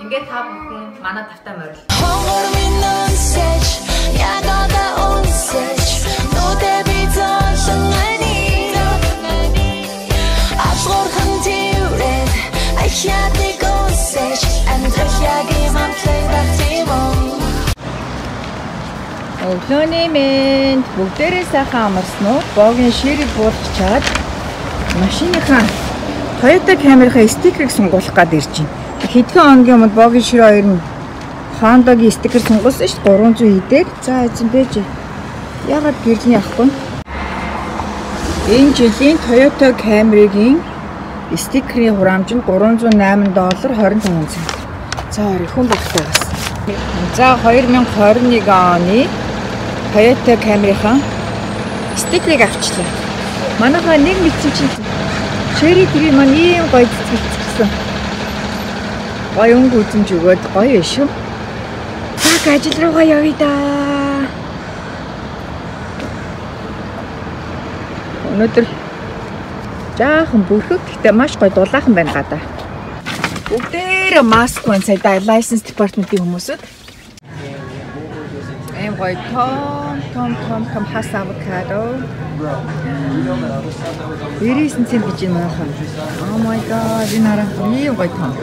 Ингээд та бүхэн манай тавтай морил. Өглөөний мэнд бүгдээрээ сайхан амарсан уу? Богийн ширийг буулгачаад машиныхаа Toyota Camry-ийн стикерийг сунгуулах гээд ирж байна. Хэдхэн хоногийн өмнө богийн шир хоёр нь Honda-гийн стикер сунгуулсан шүү дээ 300 хийдээр. За эзэн бэж. Ягаад гэрлийн явахгүй? Энэ жилийн Toyota Camry-гийн стикерийн хураамж нь $308 25 цент. За хүн багтаа бас. За 2021 оны Toyota Camry-ийн стикерийг авчлаа. Манайхаа нэг мэдсэн чинь Cherry TV маань ийм гоё цэцгэлцсэн. Гоё өнгө үзэмж өгөөд гоё биш үү? Так ажил руугаа явъя да. Өнөөдөр жаахан бүрхэг гэхдээ маш гоё дулаахан байна гадаа. Бүгдээрээ маск байна сая license department-ийн хүмүүсүүд. Эм гоё том хас авокадо. 99 цент гэж юм аа. Oh my god, энэ хараа ийм гоё том.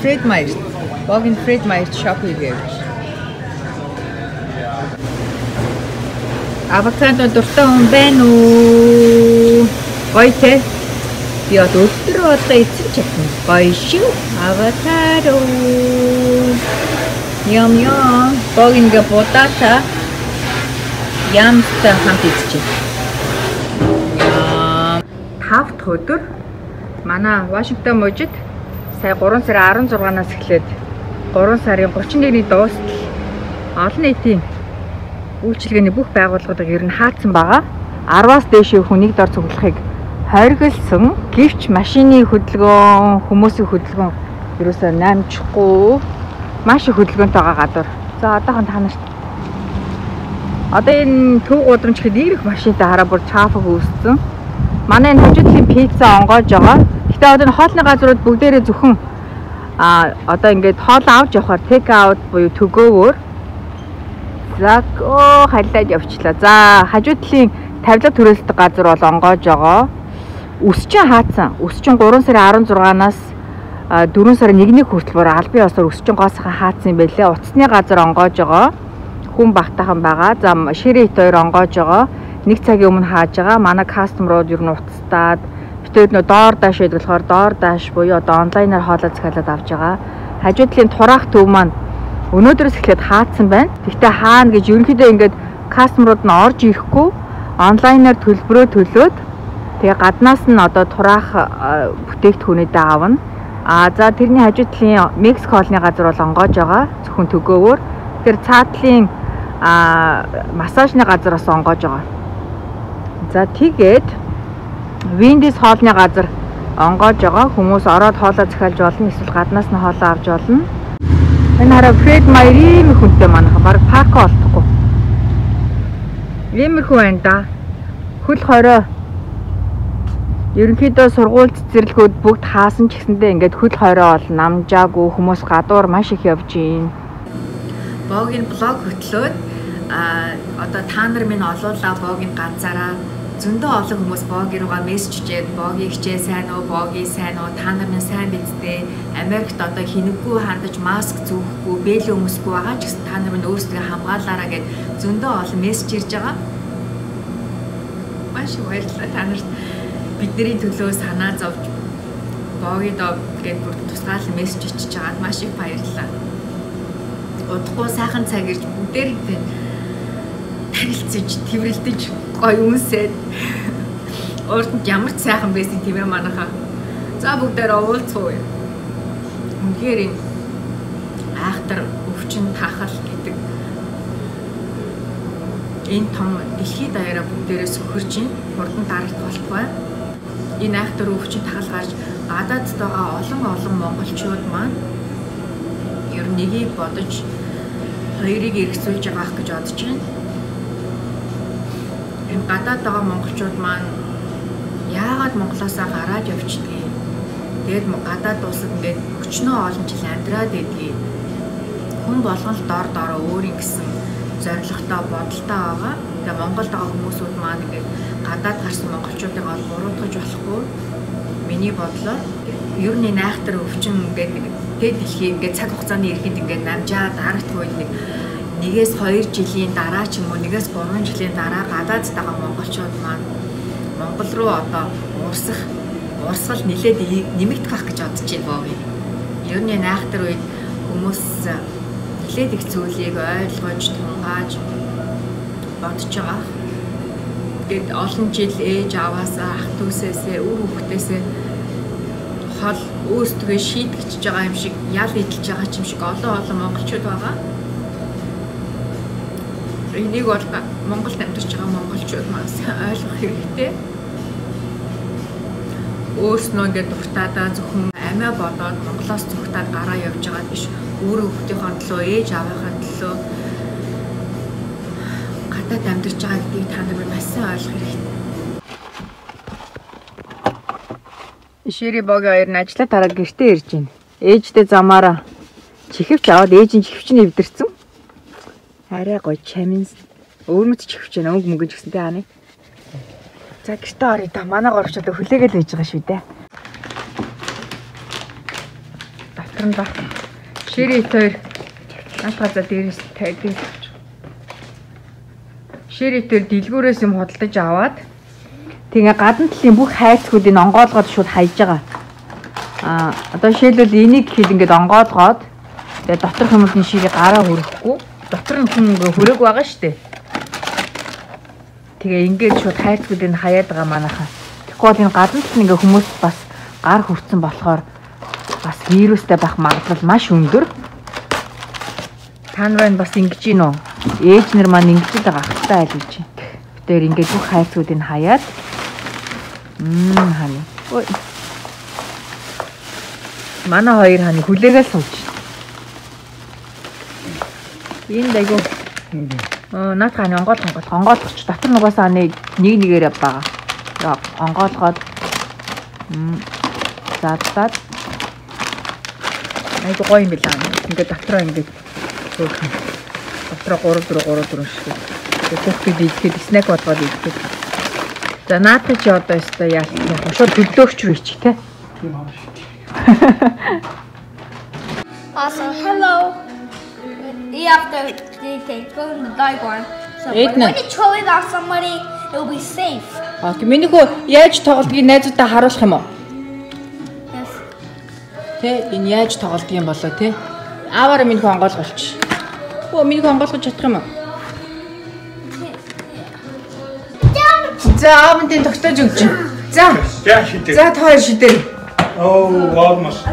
Fred Meyer. Богийн Fred Meyer shop хийгээв. Авокадо дуртай хүн байна уу? Гоё те. Би өдөр болго эцэж чадна. Гоё шүү. Авокадо. Ям. Богийн гэ потата. Ямтай хамт идчихье. 5 дахь өдөр манай Вашингтон мужид сая 3 сарын 16-наас эхлээд 3 сарын 31-ний дуустал олон нийтийн үйлчилгээний бүх байгууллагуудыг ер нь хаацсан байгаа. 10-аас дээшээ хүнийг дор цуглахыг хоригдсан. Гэвч машины хөдөлгөөн, хүмүүсийн хөдөлгөөн ерөөсөө намжихгүй маш их хөдөлгөөнтэй байгаа гадуур. За одоохон та нарт одоо энэ төв гудамж хэд ирэх машинтай хараа бүр чафаг үүссэн. Манай энэ хажуудлын пицца онгоож байгаа. Гэтэ одоо энэ хоолны газрууд бүгдээрээ зөвхөн одоо ингээд хоол авч явахаар take out буюу to go-оор хайлаад явчлаа. За хажуудлын тавилга түрээсдэг газар бол онгоож байгаа. Өсчин хаацсан. Өсчин 3 сарын 16-наас 4 сарын 1-ний хүртэл бүр албан ёсоор өсчин гоосхон хаацсан юм байлээ. Утасны газар онгоож байгаа. Хүн багтаахан байгаа. За ширээ хоёр онгоож байгаа. Нэг цагийн өмнө хааж байгаа. Манай кастомерууд ер нь утастаад битээд нөө доор дааш байдаг болохоор доор дааш буюу одоо онлайнаар хоолой захиалаад авч байгаа. Хажуудлын тураах төв маань өнөөдрөөс эхлээд хаацсан байна. Гэхдээ хаана гэж ерөнхийдөө ингээд кастомерууд нь орж ирэхгүй онлайнаар төлбөрөө төлөөд тэгээ гаднаас нь одоо тураах бүтээгдэхүүнүүдээ авна. За тэрний хажуудлын Мексик хоолны газар бол онгоож байгаа. Зөвхөн төгөөвөр. Тэр цаатлын массажны газар бас онгоож байгаа. За тэгээд Виндис хоолны газар онгоож байгаа. Хүмүүс ороод хоолоо захиалж болно. Эсвэл гаднаас нь хоолоо авч болно. Энэ хараа Fred Meyer-ийн хүнтэй манайха баг парк олдохгүй. Иймэрхүү байна да. Хөл хорой ерөнхийдөө сургууль цэцэрлэгүүд бүгд хаасан ч гэсэндээ ингээд хөл хорой бол намжаагүй хүмүүс гадуур маш их явж байна. Богийн блог хөтлөөд одоо та нар минь олуулаа богийн ганцаараа зөндөө олон хүмүүс боги руугаа мессеж хийгээд боги хичээ сайн уу, боги сайн уу, та нар минь сайн бидтэй. Америкт одоо хинэггүй хандаж маск зүүхгүй, бэлэн өмсөхгүй байгаа ч гэсэн та нар минь өөрсдөө хамгаалаараа гэд зөндөө олон мессеж ирж байгаа. Маш их баярлалаа та нарт бидний төлөө санаа зовж богидоо гэд бүр тусгаал мессеж ичиж байгаад маш их баярлалаа. Удахгүй сайхан цаг ирж бүгдээрээ тарилцаж, тэрвэрлдэж, гоё үнсээд урд нь ямар ч сайхан байсан тийм ээ манайхаа. За бүгдээр уулзъя. Үнэхээр энэ айхтар өвчин тахал гэдэг энэ том дэлхийд даяараа бүгдээрээ сөхөрж ин хурдан даралт болтугай. Энэ айхтар өвчин тахал гарч гадаадд байгаа олон монголчууд маань ер нь нэгийг бодож хоёрыг эргэцүүлж байгаах гэж бодож байна. Энэ гадаад байгаа монголчууд маань яагаад Монголоосаа гараад явчихдгийг. Тэгээд гадаад улсад ингээд өчнөө олон жил амьдраад байдгийг хүн болгон л дор дороо өөрийн гэсэн зорилготой бодолтой байгаа. Тэгээ Монголд байгаа хүмүүсүүд маань ингээд гадаад гарсан монголчуудыг ол буруутгаж болохгүй. Миний бодлоор ер нь найхтар өвчин ингээд тэг дэлхий ингээд цаг хугацааны ирэхэд ингээд намжаад харагдгүй нэгээс 2 жилийн дараа ч юм уу нэгээс 3 жилийн дараа гадаад байгаа монголчууд маань Монгол руу одоо урсгал нэлээд нэмэгдэх байх гэж бодож байна боо. Ер нь найхтар үед хүмүүс нэлээд их зүйлийг ойлгож тунгааж бодож байгаа. Гэт олон жил ээж аваасаа ах дүүсээсээ үр хүүхдээсээ хол өөрсдөө шийдэгч байгаа юм шиг ял идэлж байгаа юм шиг олон монголчууд байгаа. Энийг бол Монголд амьдарч байгаа монголчууд маань ойлгох хэрэгтэй. Өөрснөө ингээд дуртаадаа зөвхөн амиа бодоод Монголоос зүгтаад гараа явж байгаа биш. Өөрөө хүүхдийнхээ төлөө, ээж аавынхаа төлөө гадаад амьдарч байгаа гэдгийг та нар маш сайн ойлгох хэрэгтэй. Шири богийн хоёр нь ажлаа тараад гэртээ ирж байна. Ээждээ замаараа чихвч аваад ээжийн чихвчний эвдэрсэн. Арай гоё чаминс. Өөрмөц чихвч байна. Өнгө мөнгөж гисэн тэ хааны. За гэртээ орё да. Манай горчод хүлээгээл байж байгаа шүү дээ. Доктор нь баг. Шири хоёр наатгазаа дээрээс тавьдаг. Шири тэр дэлгүүрээс юм худалдаж аваад тэгээ гадна талын бүх хайцгуудыг онгоолгоод шууд хайж байгаа. Одоо жишээлбэл энийг гэхэд ингээд онгоолгоод тэгээ доторх хүмүүсийн ширийг гараа хөрөхгүй. Дотор нь хүн хөрөөг байгаа шүү дээ. Тэгээ ингээд шууд хайцгуудыг хаяад байгаа манайхаа. Тэгэхгүй бол энэ гадна талын ингээд хүмүүс бас гар хүрцэн болохоор бас вирустай байх магадлал маш өндөр. Та нар бас ингэж гин үү? Ээж нар маань ингэж байгаа ахтай айл гэж. Тэр ингээд бүх хайцгуудыг хаяад хани. Ой. Манай хоёр хани хүлээгээл сууж. Энэ дайгуу. Наад хани онгоолгоч дотор нугасаа нэгээрээ байгаа. Онгоолгоод задлаад айгуу гоё юм билаа. Ингээд дотроо ингээд дотроо 3 шиг. Тэгэхэд идэхэд снэк болгоод идэхэд. За наатай чи одоо өстой яах шууд төлөөгч рүү ич тэ. Also, hello. You have to go in the diagram. So when you throw it at somebody, it will be safe. Окей, миний хөө яаж тоглодгийг найзуудаа харуулах юм уу? Yes. Тэ энэ яаж тоглодгийг юм болоо тэ? Ааваараа миний хөө онгоолгоолч. Оо миний хөө онгоолгож чадах юм уу? За аавынтын тогтоож өгч. За. За тоор шидээр. Oh, almost.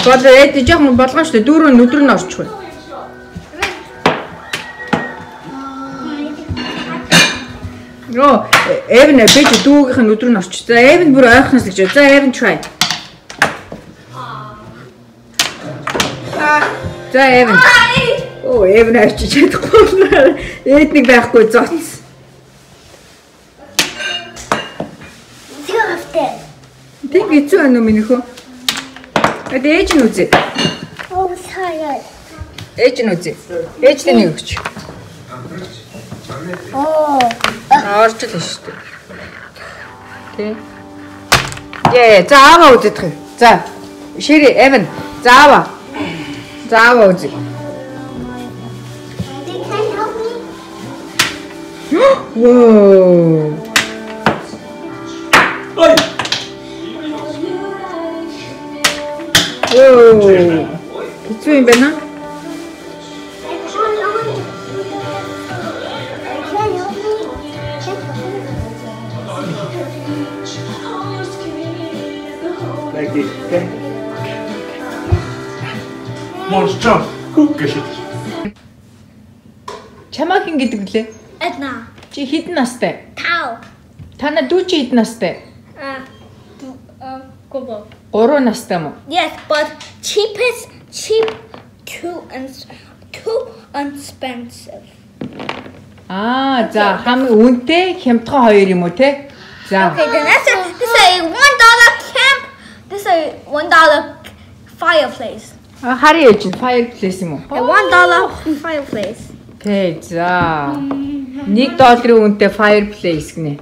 Бол эд жоохон болгоно шүү дээ. Дөрөв өдөр нь орчихгүй. Йоо, Эвен бэж дүүгийнх нь өдөр нь орчих. За Эвен бүр ойхноос гэж. За Эвен try. За Эвен. Оо Эвен авчиж чадахгүй. Эднийг байхгүй зоц. Тэг хэцүү байна уу миний хөө? Ээж нь үзье. Oh, sorry. Ээж нь үзье. Ээжтэй нэг өгч. Oh. Орчлоо шүү дээ. Тэ. За аваа үзэх юм. За. Шири, Эвен. За аваа. За аваа үзье. Can you help me? Whoa. Oi! Whoa. Хэцүү юм байна. Like this, okay? Monster, cook it. Чамаа хин гэдэг лээ. Edna. Чи хэдэн настай? Cow. Тана дүү чи хэдэн настай? Go. 3 настай мó? Yes, but cheap, too expensive. За хамгийн үнэтэй хямдхан хоёр юм уу те? За. Okay, then this is a $1 camp $1 fireplace. Хари ээж нь fireplace юм уу? $1 fireplace. Окей, за. $1 үнэтэй fireplace гинэ.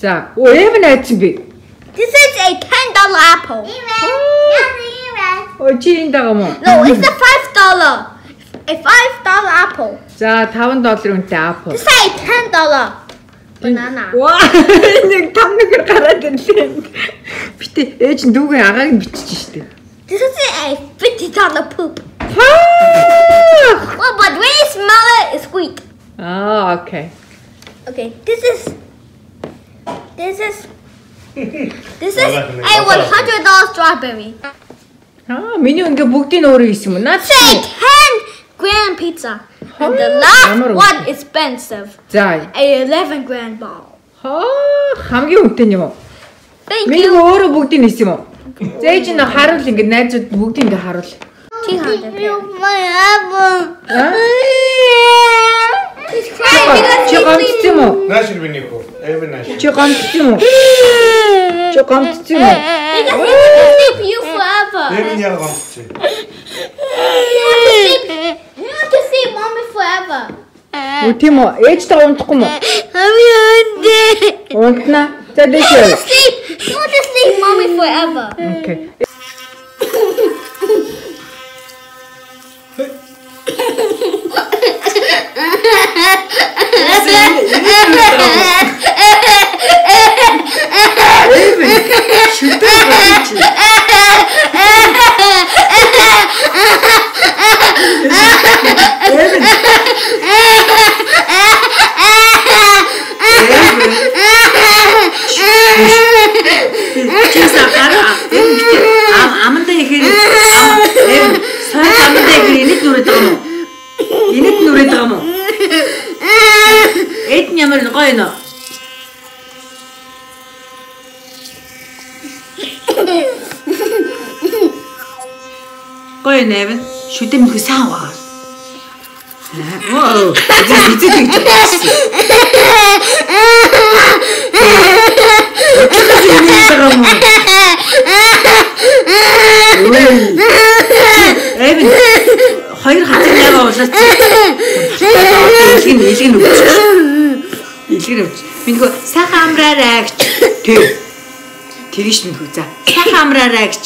За, Эвэн айцсан би. This is a $10 apple. Чи энэ даа юм уу? No, it's a $5. A $5 apple. За, $5 үнэтэй apple. This is a $10 banana. Ваа, нэг тамнагэр гараад ирлээ. Битээ ээж нь дүүгээ агааг нь бичиж штэ. This is a $50 poop. Well, Well, but when you smell it, it's sweet. okay. Okay, this is a $100 strawberry. Миний ингээ бүгдийг өөрөө хийсэн юм. Наад Say 10 g pizza. And the last one is expensive. За. A 11 g ball. Хамгийн үнэтэй юм уу? Thank Миний you. өөрөө бүгдийг хийсэн юм уу? За ээж нь харуул ингээ найзууд бүгдийг ингээ харуул. 200. My apple. He's crying Чи because гомдсон юм уу? Наашир би нэг. Эвэн наашир. Чи гомдсон юм уу? Чи гомдсон юм уу? he wants to sleep you forever. Эвэн яг гомдчих. He wants to see mommy forever. Үгүй тийм үү? Ээжтэй унтахгүй юм уу? Унтна. За He дэшээ. wants to sleep mommy forever. Окей. Аманда ихээр сайн аманда ихээр инэт нүрээд байгаа юм уу? Инэт нүрээд байгаа юм уу? Эд нь ямар гоё нөө. Гоё нэвэн шүдэмхүү сайн байгаа. Оо, эцэг гэж байна. Эвэн хоёр хатан ягаа уулаач. Илгэн өгч. Минийхөө сайхан амраарай гэж. Тэгэж минийхөө за. Сайхан амраарай гэж.